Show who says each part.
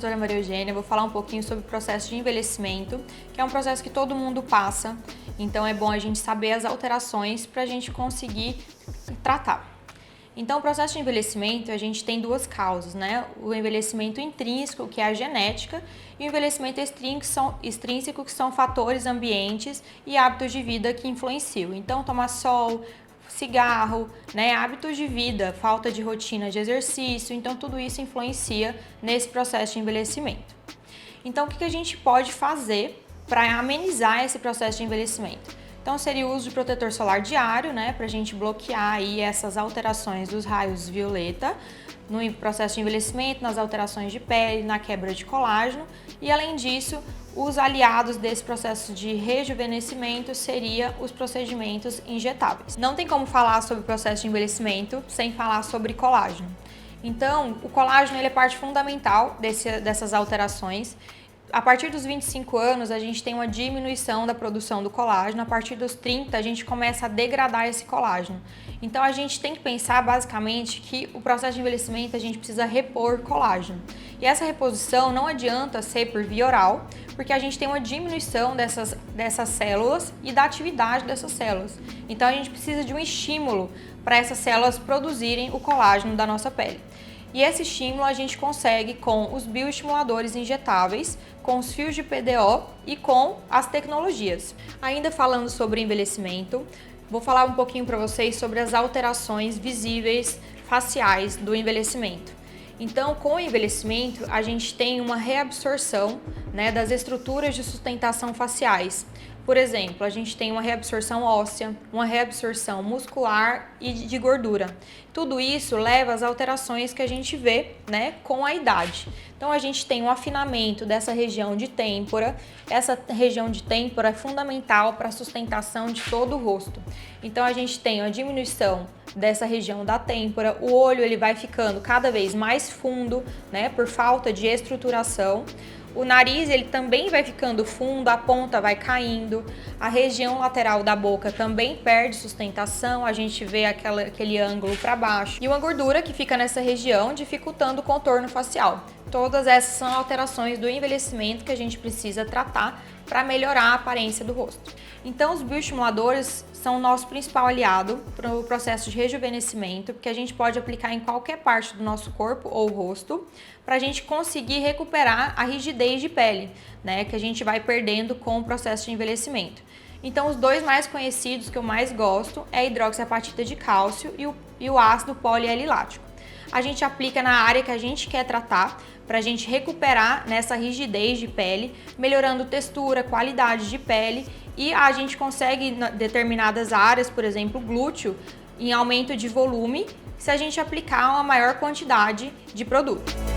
Speaker 1: doutora Maria Eugênia, vou falar um pouquinho sobre o processo de envelhecimento, que é um processo que todo mundo passa, então é bom a gente saber as alterações para a gente conseguir tratar. Então, o processo de envelhecimento, a gente tem duas causas, né? O envelhecimento intrínseco, que é a genética, e o envelhecimento extrínseco, que são fatores ambientes e hábitos de vida que influenciam. Então, tomar sol, cigarro, né? Hábitos de vida, falta de rotina de exercício, então tudo isso influencia nesse processo de envelhecimento. Então, o que a gente pode fazer para amenizar esse processo de envelhecimento? Então, seria o uso de protetor solar diário, né, para a gente bloquear aí essas alterações dos raios violeta no processo de envelhecimento, nas alterações de pele, na quebra de colágeno. E, além disso, os aliados desse processo de rejuvenescimento seriam os procedimentos injetáveis. Não tem como falar sobre o processo de envelhecimento sem falar sobre colágeno. Então, o colágeno ele é parte fundamental dessas alterações. A partir dos 25 anos, a gente tem uma diminuição da produção do colágeno. A partir dos 30, a gente começa a degradar esse colágeno. Então, a gente tem que pensar, basicamente, que o processo de envelhecimento, a gente precisa repor colágeno. E essa reposição não adianta ser por via oral, porque a gente tem uma diminuição dessas células e da atividade dessas células. Então, a gente precisa de um estímulo para essas células produzirem o colágeno da nossa pele. E esse estímulo a gente consegue com os bioestimuladores injetáveis, com os fios de PDO e com as tecnologias. Ainda falando sobre envelhecimento, vou falar um pouquinho para vocês sobre as alterações visíveis faciais do envelhecimento. Então, com o envelhecimento, a gente tem uma reabsorção, né, das estruturas de sustentação faciais. Por exemplo, a gente tem uma reabsorção óssea, uma reabsorção muscular e de gordura. Tudo isso leva às alterações que a gente vê, né, com a idade. Então, a gente tem um afinamento dessa região de têmpora. Essa região de têmpora é fundamental para a sustentação de todo o rosto. Então, a gente tem a diminuição dessa região da têmpora. O olho ele vai ficando cada vez mais fundo, né, por falta de estruturação. O nariz ele também vai ficando fundo, a ponta vai caindo, a região lateral da boca também perde sustentação, a gente vê aquele ângulo para baixo. E uma gordura que fica nessa região, dificultando o contorno facial. Todas essas são alterações do envelhecimento que a gente precisa tratar para melhorar a aparência do rosto. Então, os bioestimuladores são o nosso principal aliado para o processo de rejuvenescimento, porque a gente pode aplicar em qualquer parte do nosso corpo ou rosto, para a gente conseguir recuperar a rigidez de pele, né, que a gente vai perdendo com o processo de envelhecimento. Então, os dois mais conhecidos que eu mais gosto é a hidroxiapatita de cálcio e o ácido polialilático. A gente aplica na área que a gente quer tratar, para a gente recuperar nessa rigidez de pele, melhorando textura, qualidade de pele, e a gente consegue em determinadas áreas, por exemplo, glúteo, em aumento de volume, se a gente aplicar uma maior quantidade de produto.